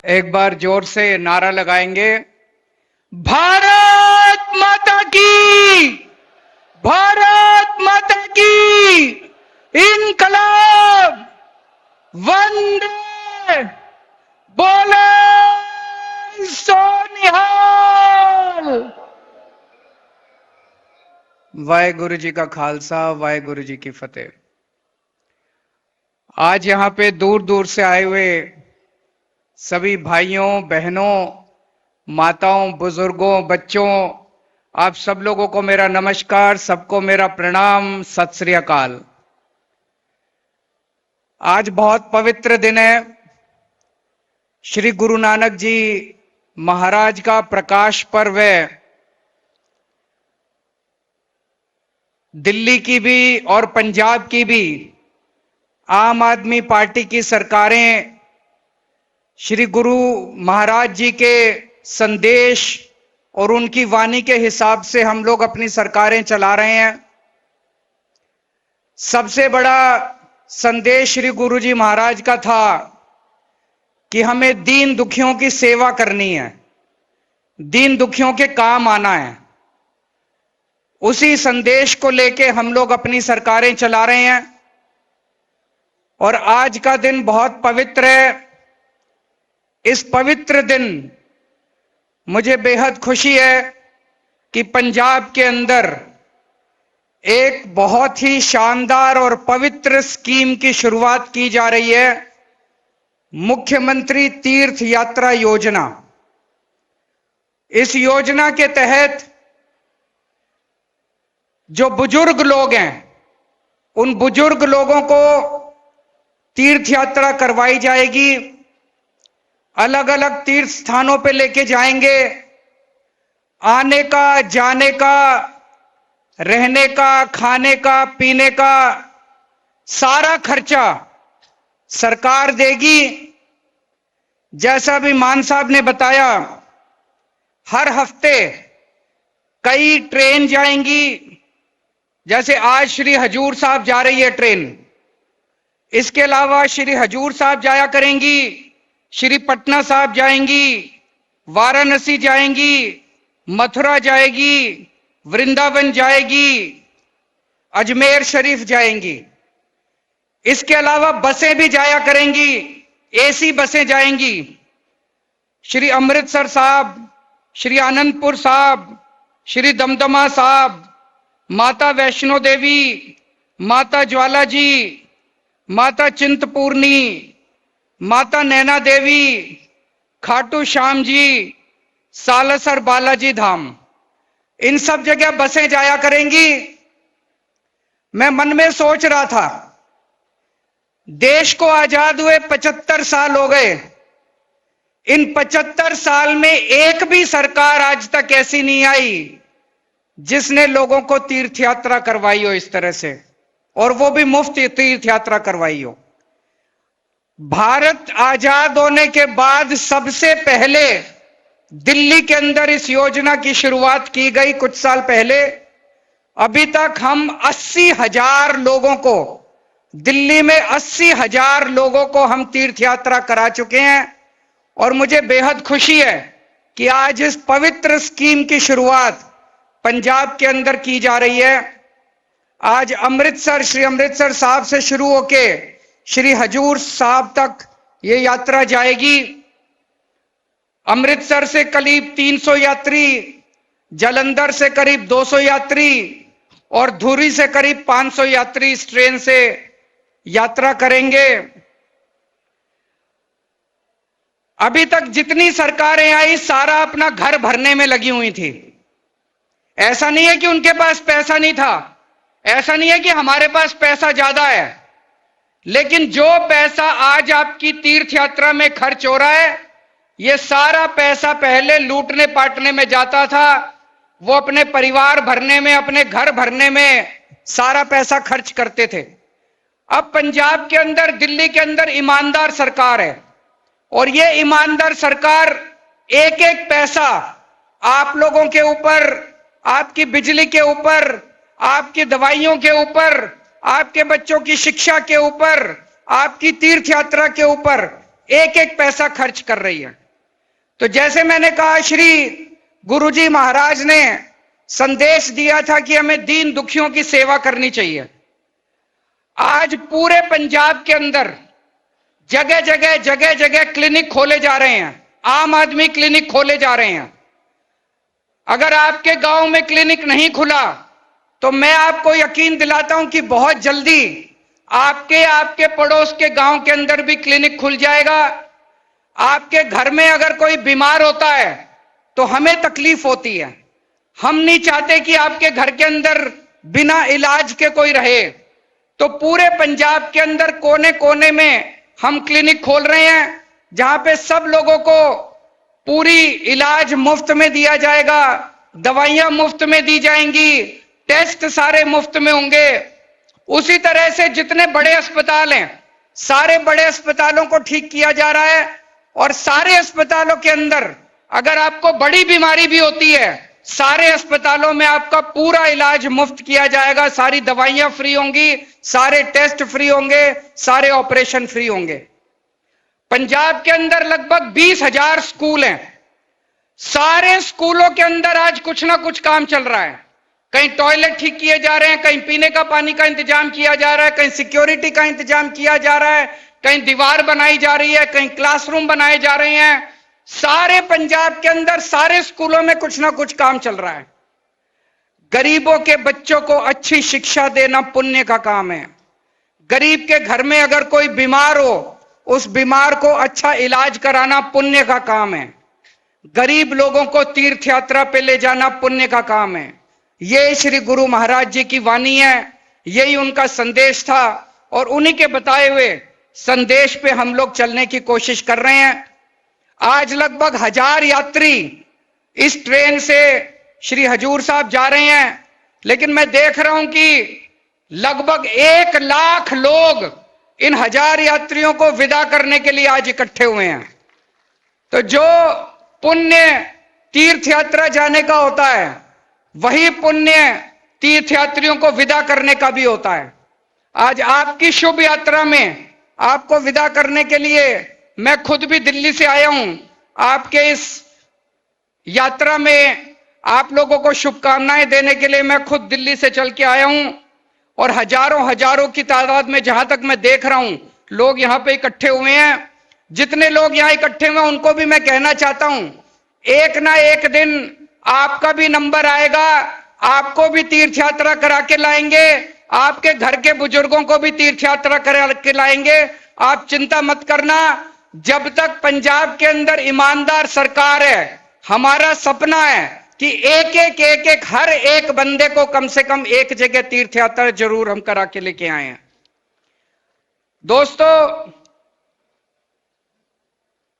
एक बार जोर से नारा लगाएंगे। भारत माता की, भारत माता की इनकलाब, वंदे, बोले सोनिहाल। वाहेगुरु जी का खालसा, वाहेगुरु जी की फतेह। आज यहां पे दूर दूर से आए हुए सभी भाइयों बहनों, माताओं, बुजुर्गों, बच्चों, आप सब लोगों को मेरा नमस्कार, सबको मेरा प्रणाम, सत श्री अकाल। आज बहुत पवित्र दिन है। श्री गुरु नानक जी महाराज का प्रकाश पर्व है। दिल्ली की भी और पंजाब की भी आम आदमी पार्टी की सरकारें श्री गुरु महाराज जी के संदेश और उनकी वाणी के हिसाब से हम लोग अपनी सरकारें चला रहे हैं। सबसे बड़ा संदेश श्री गुरु जी महाराज का था कि हमें दीन दुखियों की सेवा करनी है, दीन दुखियों के काम आना है। उसी संदेश को लेके हम लोग अपनी सरकारें चला रहे हैं और आज का दिन बहुत पवित्र है। इस पवित्र दिन मुझे बेहद खुशी है कि पंजाब के अंदर एक बहुत ही शानदार और पवित्र स्कीम की शुरुआत की जा रही है, मुख्यमंत्री तीर्थ यात्रा योजना। इस योजना के तहत जो बुजुर्ग लोग हैं, उन बुजुर्ग लोगों को तीर्थ यात्रा करवाई जाएगी। अलग अलग तीर्थ स्थानों पे लेके जाएंगे। आने का, जाने का, रहने का, खाने का, पीने का सारा खर्चा सरकार देगी। जैसा भी मान साहब ने बताया, हर हफ्ते कई ट्रेन जाएंगी। जैसे आज श्री हजूर साहब जा रही है ट्रेन, इसके अलावा श्री हजूर साहब जाया करेंगी, श्री पटना साहब जाएंगी, वाराणसी जाएंगी, मथुरा जाएगी, वृंदावन जाएगी, अजमेर शरीफ जाएंगी। इसके अलावा बसें भी जाया करेंगी, एसी बसें जाएंगी। श्री अमृतसर साहब, श्री आनंदपुर साहब, श्री दमदमा साहब, माता वैष्णो देवी, माता ज्वाला जी, माता चिंतपूर्णी, माता नैना देवी, खाटू श्याम जी, सालासर बालाजी धाम, इन सब जगह बसें जाया करेंगी। मैं मन में सोच रहा था, देश को आजाद हुए 75 साल हो गए। इन 75 साल में एक भी सरकार आज तक ऐसी नहीं आई जिसने लोगों को तीर्थ यात्रा करवाई हो इस तरह से, और वो भी मुफ्त तीर्थ यात्रा करवाई हो। भारत आजाद होने के बाद सबसे पहले दिल्ली के अंदर इस योजना की शुरुआत की गई कुछ साल पहले। अभी तक हम 80,000 लोगों को, दिल्ली में 80,000 लोगों को हम तीर्थ यात्रा करा चुके हैं। और मुझे बेहद खुशी है कि आज इस पवित्र स्कीम की शुरुआत पंजाब के अंदर की जा रही है। आज अमृतसर, श्री अमृतसर साहब से शुरू होके श्री हजूर साहब तक ये यात्रा जाएगी। अमृतसर से करीब 300 यात्री, जालंधर से करीब 200 यात्री और धुरी से करीब 500 यात्री इस ट्रेन से यात्रा करेंगे। अभी तक जितनी सरकारें आई, सारा अपना घर भरने में लगी हुई थी। ऐसा नहीं है कि उनके पास पैसा नहीं था, ऐसा नहीं है कि हमारे पास पैसा ज्यादा है, लेकिन जो पैसा आज आपकी तीर्थ यात्रा में खर्च हो रहा है, ये सारा पैसा पहले लूटने पाटने में जाता था। वो अपने परिवार भरने में, अपने घर भरने में सारा पैसा खर्च करते थे। अब पंजाब के अंदर, दिल्ली के अंदर ईमानदार सरकार है और ये ईमानदार सरकार एक एक पैसा आप लोगों के ऊपर, आपकी बिजली के ऊपर, आपकी दवाइयों के ऊपर, आपके बच्चों की शिक्षा के ऊपर, आपकी तीर्थ यात्रा के ऊपर एक एक पैसा खर्च कर रही है। तो जैसे मैंने कहा, श्री गुरुजी महाराज ने संदेश दिया था कि हमें दीन दुखियों की सेवा करनी चाहिए। आज पूरे पंजाब के अंदर जगह जगह क्लिनिक खोले जा रहे हैं, आम आदमी क्लिनिक खोले जा रहे हैं। अगर आपके गांव में क्लिनिक नहीं खुला तो मैं आपको यकीन दिलाता हूं कि बहुत जल्दी आपके पड़ोस के गांव के अंदर भी क्लिनिक खुल जाएगा। आपके घर में अगर कोई बीमार होता है तो हमें तकलीफ होती है, हम नहीं चाहते कि आपके घर के अंदर बिना इलाज के कोई रहे। तो पूरे पंजाब के अंदर कोने कोने में हम क्लिनिक खोल रहे हैं, जहां पे सब लोगों को पूरी इलाज मुफ्त में दिया जाएगा, दवाइयां मुफ्त में दी जाएंगी, टेस्ट सारे मुफ्त में होंगे। उसी तरह से जितने बड़े अस्पताल हैं, सारे बड़े अस्पतालों को ठीक किया जा रहा है। और सारे अस्पतालों के अंदर अगर आपको बड़ी बीमारी भी होती है, सारे अस्पतालों में आपका पूरा इलाज मुफ्त किया जाएगा, सारी दवाइयां फ्री होंगी, सारे टेस्ट फ्री होंगे, सारे ऑपरेशन फ्री होंगे। पंजाब के अंदर लगभग 20,000 स्कूल हैं। सारे स्कूलों के अंदर आज कुछ ना कुछ काम चल रहा है। कहीं टॉयलेट ठीक किए जा रहे हैं, कहीं पीने का पानी का इंतजाम किया जा रहा है, कहीं सिक्योरिटी का इंतजाम किया जा रहा है, कहीं दीवार बनाई जा रही है, कहीं क्लासरूम बनाए जा रहे हैं। सारे पंजाब के अंदर सारे स्कूलों में कुछ ना कुछ काम चल रहा है। गरीबों के बच्चों को अच्छी शिक्षा देना पुण्य का काम है। गरीब के घर में अगर कोई बीमार हो, उस बीमार को अच्छा इलाज कराना पुण्य का काम है। गरीब लोगों को तीर्थ यात्रा पे ले जाना पुण्य का काम है। ये श्री गुरु महाराज जी की वाणी है, यही उनका संदेश था और उन्हीं के बताए हुए संदेश पे हम लोग चलने की कोशिश कर रहे हैं। आज लगभग 1000 यात्री इस ट्रेन से श्री हजूर साहब जा रहे हैं, लेकिन मैं देख रहा हूं कि लगभग 1 लाख लोग इन 1000 यात्रियों को विदा करने के लिए आज इकट्ठे हुए हैं। तो जो पुण्य तीर्थ यात्रा जाने का होता है, वही पुण्य तीर्थ यात्रियों को विदा करने का भी होता है। आज आपकी शुभ यात्रा में आपको विदा करने के लिए मैं खुद भी दिल्ली से आया हूं। आपके इस यात्रा में आप लोगों को शुभकामनाएं देने के लिए मैं खुद दिल्ली से चल के आया हूं और हजारों की तादाद में, जहां तक मैं देख रहा हूं, लोग यहां पे इकट्ठे हुए हैं। जितने लोग यहां इकट्ठे हुए हैं उनको भी मैं कहना चाहता हूं, एक ना एक दिन आपका भी नंबर आएगा, आपको भी तीर्थ यात्रा करा के लाएंगे, आपके घर के बुजुर्गों को भी तीर्थ यात्रा करा के लाएंगे। आप चिंता मत करना। जब तक पंजाब के अंदर ईमानदार सरकार है, हमारा सपना है कि एक हर एक बंदे को कम से कम एक जगह तीर्थ यात्रा जरूर हम करा के लेके आए हैं। दोस्तों,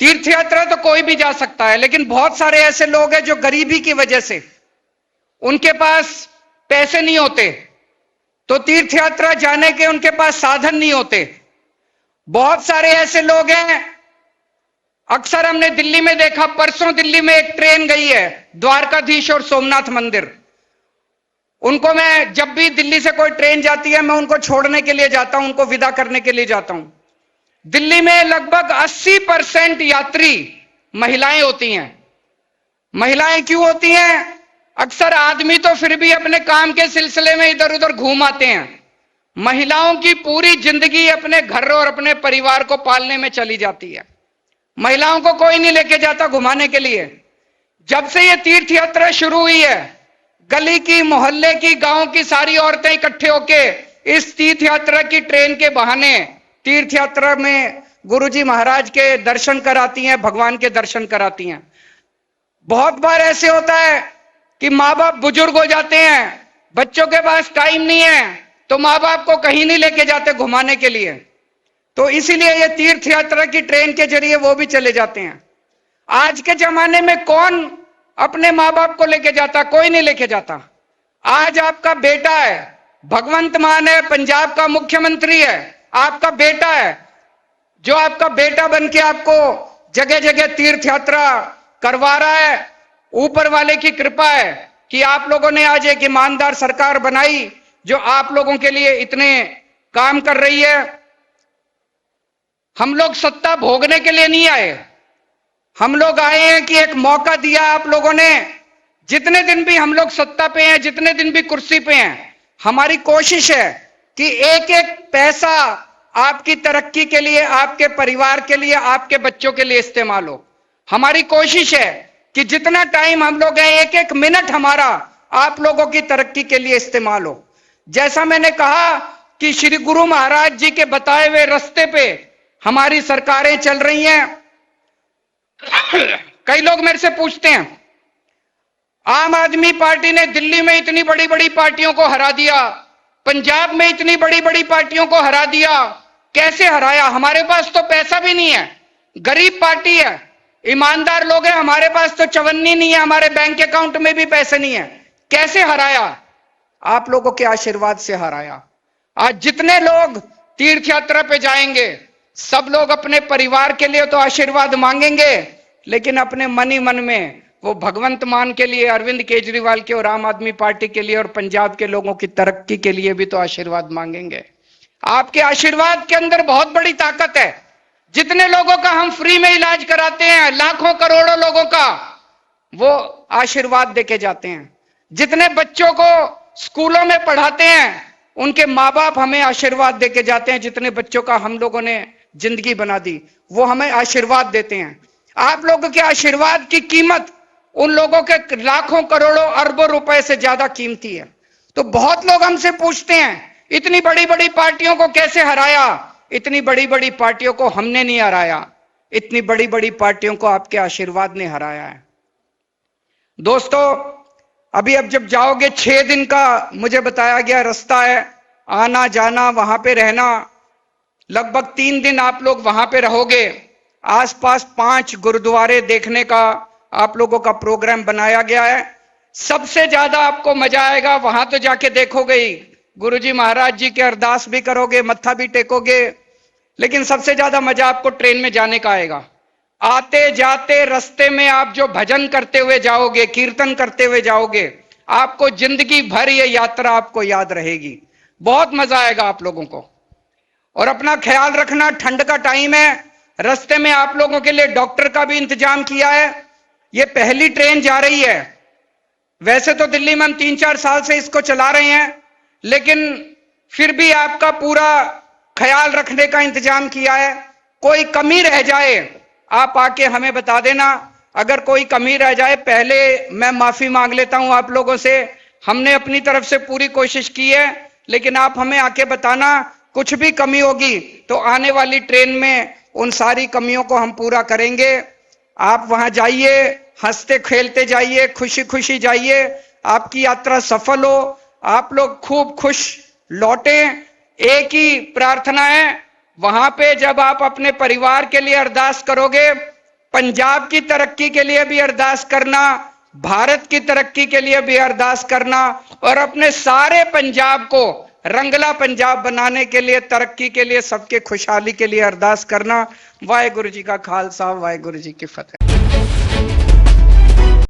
तीर्थ यात्रा तो कोई भी जा सकता है, लेकिन बहुत सारे ऐसे लोग हैं जो गरीबी की वजह से उनके पास पैसे नहीं होते, तो तीर्थ यात्रा जाने के उनके पास साधन नहीं होते। बहुत सारे ऐसे लोग हैं, अक्सर हमने दिल्ली में देखा, परसों दिल्ली में एक ट्रेन गई है द्वारकाधीश और सोमनाथ मंदिर। उनको मैं, जब भी दिल्ली से कोई ट्रेन जाती है, मैं उनको छोड़ने के लिए जाता हूं, उनको विदा करने के लिए जाता हूं। दिल्ली में लगभग 80% यात्री महिलाएं होती हैं। महिलाएं क्यों होती हैं? अक्सर आदमी तो फिर भी अपने काम के सिलसिले में इधर उधर घूम आते हैं। महिलाओं की पूरी जिंदगी अपने घर और अपने परिवार को पालने में चली जाती है। महिलाओं को कोई नहीं लेके जाता घुमाने के लिए। जब से ये तीर्थ यात्रा शुरू हुई है, गली की, मोहल्ले की, गांव की सारी औरतें इकट्ठे होके इस तीर्थ यात्रा की ट्रेन के बहाने तीर्थ यात्रा में गुरुजी महाराज के दर्शन कराती हैं, भगवान के दर्शन कराती हैं। बहुत बार ऐसे होता है कि माँ बाप बुजुर्ग हो जाते हैं, बच्चों के पास टाइम नहीं है, तो माँ बाप को कहीं नहीं लेके जाते घुमाने के लिए, तो इसीलिए ये तीर्थ यात्रा की ट्रेन के जरिए वो भी चले जाते हैं। आज के जमाने में कौन अपने माँ बाप को लेके जाता? कोई नहीं लेके जाता। आज आपका बेटा है, भगवंत मान है, पंजाब का मुख्यमंत्री है, आपका बेटा है, जो आपका बेटा बन के आपको जगह जगह तीर्थ यात्रा करवा रहा है। ऊपर वाले की कृपा है कि आप लोगों ने आज एक ईमानदार सरकार बनाई जो आप लोगों के लिए इतने काम कर रही है। हम लोग सत्ता भोगने के लिए नहीं आए, हम लोग आए हैं कि एक मौका दिया आप लोगों ने। जितने दिन भी हम लोग सत्ता पे हैं, जितने दिन भी कुर्सी पे हैं, हमारी कोशिश है कि एक एक पैसा आपकी तरक्की के लिए, आपके परिवार के लिए, आपके बच्चों के लिए इस्तेमाल हो। हमारी कोशिश है कि जितना टाइम हम लोग हैं, एक एक मिनट हमारा आप लोगों की तरक्की के लिए इस्तेमाल हो। जैसा मैंने कहा कि श्री गुरु महाराज जी के बताए हुए रास्ते पे हमारी सरकारें चल रही हैं। कई लोग मेरे से पूछते हैं, आम आदमी पार्टी ने दिल्ली में इतनी बड़ी बड़ी पार्टियों को हरा दिया, पंजाब में इतनी बड़ी बड़ी पार्टियों को हरा दिया, कैसे हराया? हमारे पास तो पैसा भी नहीं है, गरीब पार्टी है, ईमानदार लोग हैं, हमारे पास तो चवन्नी नहीं है, हमारे बैंक अकाउंट में भी पैसे नहीं है, कैसे हराया? आप लोगों के आशीर्वाद से हराया। आज जितने लोग तीर्थ यात्रा पे जाएंगे, सब लोग अपने परिवार के लिए तो आशीर्वाद मांगेंगे, लेकिन अपने मन ही मन में वो भगवंत मान के लिए, अरविंद केजरीवाल के और आम आदमी पार्टी के लिए और पंजाब के लोगों की तरक्की के लिए भी तो आशीर्वाद मांगेंगे। आपके आशीर्वाद के अंदर बहुत बड़ी ताकत है। जितने लोगों का हम फ्री में इलाज कराते हैं, लाखों करोड़ों लोगों का, वो आशीर्वाद देके जाते हैं। जितने बच्चों को स्कूलों में पढ़ाते हैं, उनके माँ बाप हमें आशीर्वाद देके जाते हैं। जितने बच्चों का हम लोगों ने जिंदगी बना दी, वो हमें आशीर्वाद देते हैं। आप लोगों के आशीर्वाद की कीमत उन लोगों के लाखों करोड़ों अरबों रुपए से ज्यादा कीमती है। तो बहुत लोग हमसे पूछते हैं, इतनी बड़ी बड़ी पार्टियों को कैसे हराया? इतनी बड़ी बड़ी पार्टियों को हमने नहीं हराया, इतनी बड़ी बड़ी पार्टियों को आपके आशीर्वाद ने हराया है। दोस्तों, अभी अब जब जाओगे, 6 दिन का मुझे बताया गया रास्ता है, आना जाना, वहां पे रहना, लगभग 3 दिन आप लोग वहां पे रहोगे। आसपास 5 गुरुद्वारे देखने का आप लोगों का प्रोग्राम बनाया गया है। सबसे ज्यादा आपको मजा आएगा, वहां तो जाके देखोगे ही, गुरुजी महाराज जी के अरदास भी करोगे, मत्था भी टेकोगे, लेकिन सबसे ज्यादा मजा आपको ट्रेन में जाने का आएगा। आते जाते रास्ते में आप जो भजन करते हुए जाओगे, कीर्तन करते हुए जाओगे, आपको जिंदगी भर ये यात्रा आपको याद रहेगी। बहुत मजा आएगा आप लोगों को। और अपना ख्याल रखना, ठंड का टाइम है, रास्ते में आप लोगों के लिए डॉक्टर का भी इंतजाम किया है। ये पहली ट्रेन जा रही है। वैसे तो दिल्ली में हम 3-4 साल से इसको चला रहे हैं, लेकिन फिर भी आपका पूरा ख्याल रखने का इंतजाम किया है। कोई कमी रह जाए, आप आके हमें बता देना। अगर कोई कमी रह जाए, पहले मैं माफी मांग लेता हूं आप लोगों से। हमने अपनी तरफ से पूरी कोशिश की है, लेकिन आप हमें आके बताना, कुछ भी कमी होगी तो आने वाली ट्रेन में उन सारी कमियों को हम पूरा करेंगे। आप वहां जाइए, हंसते खेलते जाइए, खुशी खुशी जाइए, आपकी यात्रा सफल हो, आप लोग खूब खुश लौटें। एक ही प्रार्थना है, वहां पे जब आप अपने परिवार के लिए अरदास करोगे, पंजाब की तरक्की के लिए भी अरदास करना, भारत की तरक्की के लिए भी अरदास करना, और अपने सारे पंजाब को रंगला पंजाब बनाने के लिए, तरक्की के लिए, सबके खुशहाली के लिए अरदास करना। वाहेगुरु जी का खालसा, वाहेगुरु जी की फतेह।